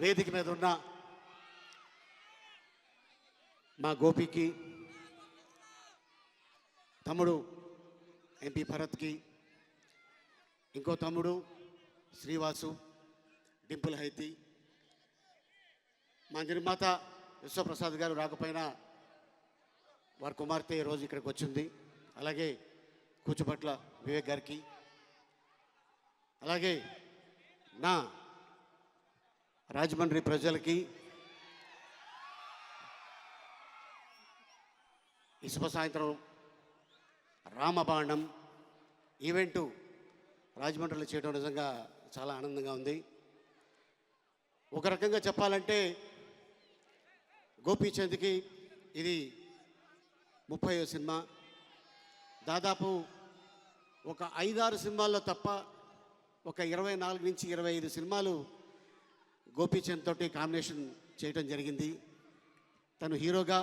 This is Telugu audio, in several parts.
వేదిక మీద ఉన్న మా గోపికి, తమ్ముడు ఎంపీ భరత్కి, ఇంకో తమ్ముడు శ్రీవాసు, డింపుల్ హైతి, మా నిర్మాత విశ్వప్రసాద్ గారు రాకపోయినా వారి కుమార్తె రోజు ఇక్కడికి వచ్చింది. అలాగే కూచుపట్ల వివేక్ గారికి, అలాగే నా రాజమండ్రి ప్రజలకి, ఈ శుభ సాయంత్రం రామబాణం ఈవెంటు రాజమండ్రిలో చేయడం నిజంగా చాలా ఆనందంగా ఉంది. ఒక రకంగా చెప్పాలంటే గోపీచంద్కి ఇది 30వ సినిమా. దాదాపు ఒక 5-6 సినిమాల్లో తప్ప ఒక 24 నుంచి 25 సినిమాలు గోపీచంద్ తోటి కాంబినేషన్ చేయటం జరిగింది. తను హీరోగా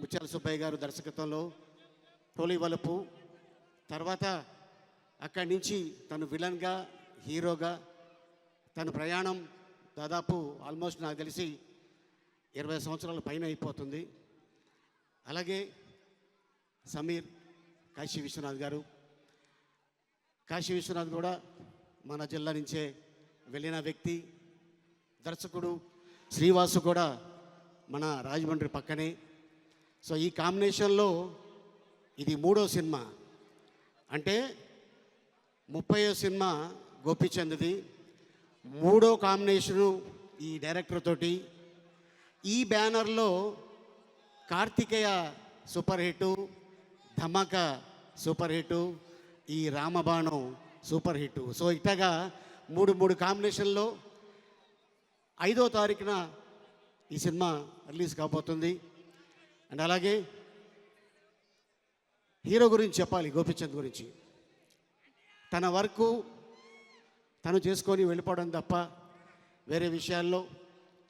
ముత్యాల సుబ్బయ్య గారు దర్శకత్వంలో టోలీ వలుపు, తర్వాత అక్కడి నుంచి తను విలన్గా, హీరోగా తన ప్రయాణం దాదాపు ఆల్మోస్ట్ నాకు తెలిసి 20 సంవత్సరాల పైన అయిపోతుంది. అలాగే సమీర్, కాశీ విశ్వనాథ్ గారు, కాశీ విశ్వనాథ్ కూడా మన జిల్లా నుంచే వెళ్ళిన వ్యక్తి. దర్శకుడు శ్రీవాసు కూడా మన రాజమండ్రి పక్కనే. సో ఈ కాంబినేషన్లో ఇది 3వ సినిమా, అంటే 30వ సినిమా గోపీచంద్ది. 3వ కాంబినేషను ఈ డైరెక్టర్ తోటి. ఈ బ్యానర్లో కార్తికేయ సూపర్ హిట్, ధమాకా సూపర్ హిట్, ఈ రామబాణం సూపర్ హిట్. సో ఇట్లాగా 3 కాంబినేషన్లో 5వ తారీఖున ఈ సినిమా రిలీజ్ కాబోతుంది. అండ్ అలాగే హీరో గురించి చెప్పాలి. గోపీచంద్ గురించి తన వర్కు తను చేసుకొని వెళ్ళిపోవడం తప్ప వేరే విషయాల్లో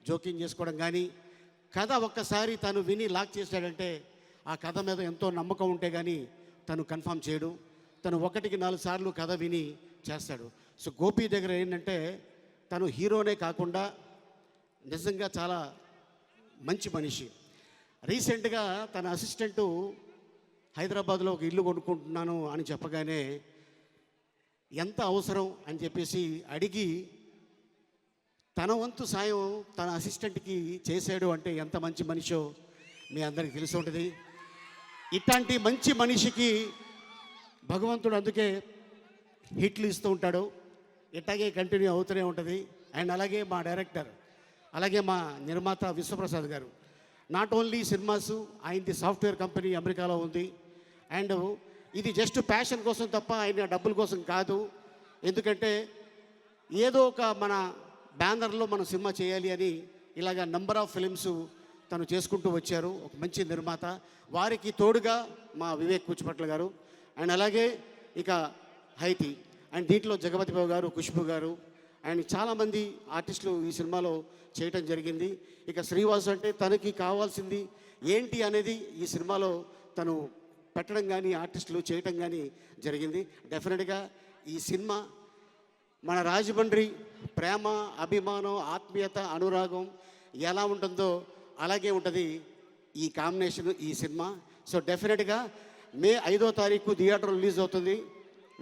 జోక్యం చేసుకోవడం కానీ, కథ ఒక్కసారి తను విని లాక్ చేశాడంటే ఆ కథ మీద ఎంతో నమ్మకం ఉంటే కానీ తను కన్ఫర్మ్ చేయడు. తను 1-4 సార్లు కథ విని చేస్తాడు. సో గోపి దగ్గర ఏంటంటే తను హీరోనే కాకుండా నిజంగా చాలా మంచి మనిషి. రీసెంట్గా తన అసిస్టెంటు హైదరాబాద్లో ఒక ఇల్లు కొనుక్కుంటున్నాను అని చెప్పగానే ఎంత అవసరం అని చెప్పేసి అడిగి తన వంతు సాయం తన అసిస్టెంట్కి చేశాడు అంటే ఎంత మంచి మనిషో మీ అందరికీ తెలిసి ఉంటుంది. ఇట్లాంటి మంచి మనిషికి భగవంతుడు అందుకే హిట్లు ఇస్తూ ఉంటాడు. ఇట్లాగే కంటిన్యూ అవుతూనే ఉంటుంది. అండ్ అలాగే మా డైరెక్టర్, అలాగే మా నిర్మాత విశ్వప్రసాద్ గారు, నాట్ ఓన్లీ సినిమాసు, ఆయనది సాఫ్ట్వేర్ కంపెనీ అమెరికాలో ఉంది. అండ్ ఇది జస్ట్ ప్యాషన్ కోసం తప్ప ఆయన డబ్బుల కోసం కాదు. ఎందుకంటే ఏదో ఒక మన బ్యానర్లో మనం సినిమా చేయాలి అని ఇలాగ నంబర్ ఆఫ్ ఫిలిమ్స్ తను చేసుకుంటూ వచ్చారు. ఒక మంచి నిర్మాత. వారికి తోడుగా మా వివేక్ కూచిపట్ల గారు, అండ్ అలాగే ఇక హైతి, అండ్ దీంట్లో జగపతి బాబు గారు, ఖుష్బు గారు, అండ్ చాలామంది ఆర్టిస్టులు ఈ సినిమాలో చేయటం జరిగింది. ఇక శ్రీవాసు అంటే తనకి కావాల్సింది ఏంటి అనేది ఈ సినిమాలో తను పెట్టడం కానీ ఆర్టిస్టులు చేయటం కానీ జరిగింది. డెఫినెట్గా ఈ సినిమా మన రాజమండ్రి ప్రేమ, అభిమానం, ఆత్మీయత, అనురాగం ఎలా ఉంటుందో అలాగే ఉంటుంది ఈ కాంబినేషన్, ఈ సినిమా. సో డెఫినెట్గా మే 5వ తారీఖు థియేటర్ రిలీజ్ అవుతుంది.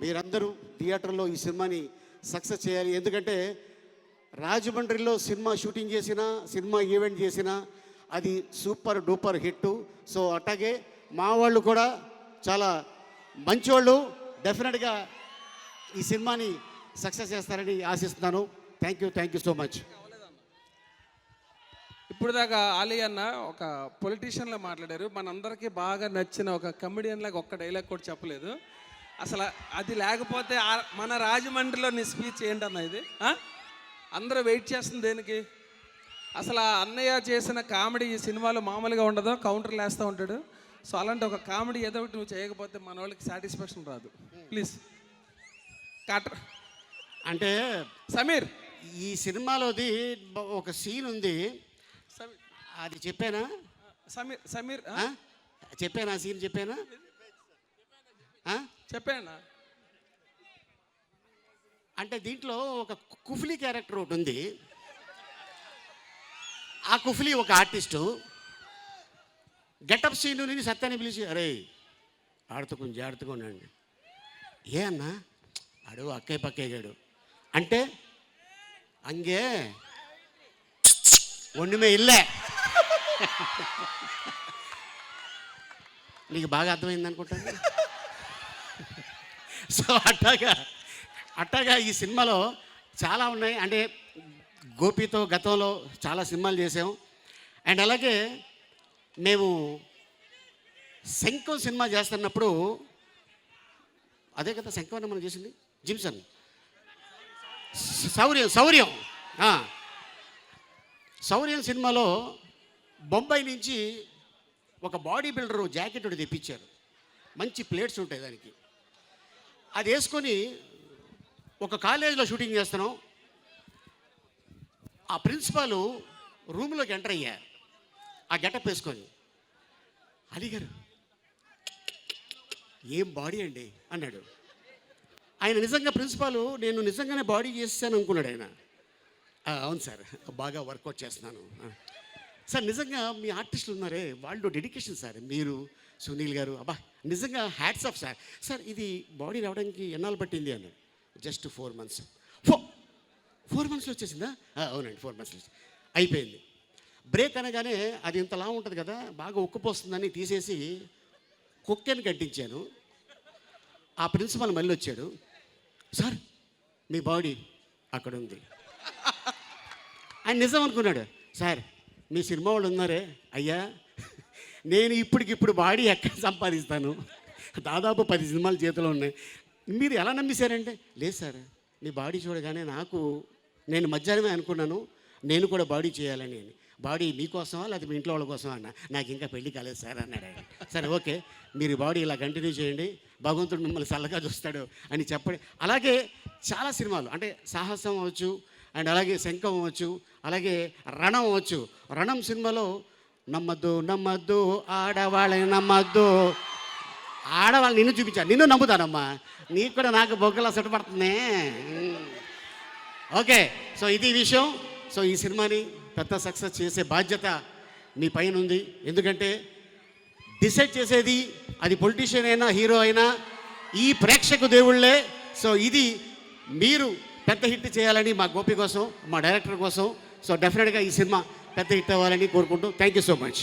మీరందరూ థియేటర్లో ఈ సినిమాని సక్సెస్ చేయాలి. ఎందుకంటే రాజమండ్రిలో సినిమా షూటింగ్ చేసినా, సినిమా ఈవెంట్ చేసినా అది సూపర్ డూపర్ హిట్. సో అట్లాగే మా వాళ్ళు కూడా చాలా మంచోళ్ళు. డెఫినెట్గా ఈ సినిమాని సక్సెస్ చేస్తారని ఆశిస్తున్నాను. Thank you so much. ఇప్పుడు దాకా ఆలీ అన్న ఒక పొలిటీషియన్లో మాట్లాడారు. మనందరికీ బాగా నచ్చిన ఒక కమెడియన్ లాగా ఒక్క డైలాగ్ కూడా చెప్పలేదు. అసలు అది లేకపోతే మన రాజమండ్రిలో నీ స్పీచ్ ఏంటన్నా ఇది? అందరూ వెయిట్ చేస్తుంది దేనికి? అసలు ఆ అన్నయ్య చేసిన కామెడీ ఈ సినిమాలో మామూలుగా ఉండదు, కౌంటర్లు వేస్తూ ఉంటాడు. సో అలాంటి ఒక కామెడీ ఏదో ఒకటి నువ్వు చేయకపోతే మన వాళ్ళకి సాటిస్ఫాక్షన్ రాదు. ప్లీజ్ కాటర్. అంటే సమీర్, ఈ సినిమాలోది ఒక సీన్ ఉంది, అది చెప్పానా? సమీర్ చెప్పానా? సీన్ చెప్పానా? చెప్పానా? అంటే దీంట్లో ఒక కుఫ్లీ క్యారెక్టర్ ఒకటి ఉంది. ఆ కుఫ్లీ ఒక ఆర్టిస్టు గెటప్ సీనుని సత్యాన్ని పిలిచి, అరే ఆడుతూ కొంచెం జాగ్రత్తగా ఉండండి. ఏ అన్నా ఆడు అక్కయ్య పక్కయ్యాడు అంటే అంగే ఒండిమే ఇల్లే. నీకు బాగా అర్థమైంది అనుకుంటాను. సో అట్టాగా ఈ సినిమాలో చాలా ఉన్నాయి. అంటే గోపితో గతంలో చాలా సినిమాలు చేసాం. అండ్ అలాగే మేము శంఖం సినిమా చేస్తున్నప్పుడు, అదే కదా శంఖం అని మనం చేసింది, జిమ్సన్ శౌర్యం శౌర్యం సినిమాలో బొంబాయి నుంచి ఒక బాడీ బిల్డరు జాకెట్ ఒకటి తెప్పించారు. మంచి ప్లేట్స్ ఉంటాయి దానికి. అది వేసుకొని ఒక కాలేజీలో షూటింగ్ చేస్తున్నాం. ఆ ప్రిన్సిపాల్ రూమ్లోకి ఎంటర్ అయ్యారు ఆ గెటప్ వేసుకొని. అడిగారు, ఏం బాడీ అండి అన్నాడు. ఆయన నిజంగా ప్రిన్సిపాల్ నేను నిజంగానే బాడీ చేస్తాను అనుకున్నాడు ఆయన. అవును సార్, బాగా వర్కౌట్ చేస్తున్నాను సార్. నిజంగా మీ ఆర్టిస్టులు ఉన్నారే వాళ్ళు డెడికేషన్ సార్. మీరు సునీల్ గారు, అబ్బా నిజంగా హ్యాట్స్ ఆఫ్ సార్. సార్ ఇది బాడీ రావడానికి ఎన్నాళ్ళు పట్టింది అన్నాడు. Just 4 months. 4 monthsలో వచ్చేసిందా? అవునండి 4 monthsలో అయిపోయింది. బ్రేక్ అనగానే అది ఇంతలా ఉంటుంది కదా, బాగా ఉక్కపోస్తుందని తీసేసి కుక్కని కట్టించాను. ఆ ప్రిన్సిపల్ మళ్ళీ వచ్చాడు, సార్ మీ బాడీ అక్కడ ఉంది. ఆయన నిజం అనుకున్నాడు. సార్ మీ సినిమా వాళ్ళు ఉన్నారే అయ్యా, నేను ఇప్పటికిప్పుడు బాడీ ఎక్కడ సంపాదిస్తాను, దాదాపు 10 సినిమాలు చేతిలో ఉన్నాయి, మీరు ఎలా నమ్మేశారంటే, లేదు సార్ మీ బాడీ చూడగానే నేను మధ్యాహ్నమే అనుకున్నాను నేను కూడా బాడీ చేయాలని. బాడీ మీకోసమా లేకపోతే మీ ఇంట్లో వాళ్ళ కోసమా అన్న. నాకు ఇంకా పెళ్లి కాలేదు సార్ అన్నాడు ఆయన. సరే ఓకే, మీరు బాడీ ఇలా కంటిన్యూ చేయండి, భగవంతుడు మిమ్మల్ని చల్లగా చూస్తాడు అని చెప్పండి. అలాగే చాలా సినిమాలు అంటే సాహసం అవ్వచ్చు, అండ్ అలాగే శంఖం అవ్వచ్చు, అలాగే రణం అవ్వచ్చు. రణం సినిమాలో నమ్మద్దు ఆడవాళ్ళని నమ్మద్దు, ఆడవాళ్ళు నిన్ను చూపించాను, నిన్ను నమ్ముతానమ్మా, నీకు కూడా నాకు బొగ్గలా సుట్టపడుతుంది. ఓకే, సో ఇది విషయం. సో ఈ సినిమాని పెద్ద సక్సెస్ చేసే బాధ్యత మీ పైన ఉంది. ఎందుకంటే డిసైడ్ చేసేది అది పొలిటీషియన్ అయినా హీరో అయినా ఈ ప్రేక్షకు దేవుళ్ళే. సో ఇది మీరు పెద్ద హిట్ చేయాలని మా గోపి కోసం, మా డైరెక్టర్ కోసం, సో డెఫినెట్గా ఈ సినిమా పెద్ద హిట్ అవ్వాలని కోరుకుంటూ థ్యాంక్ యూ సో మచ్.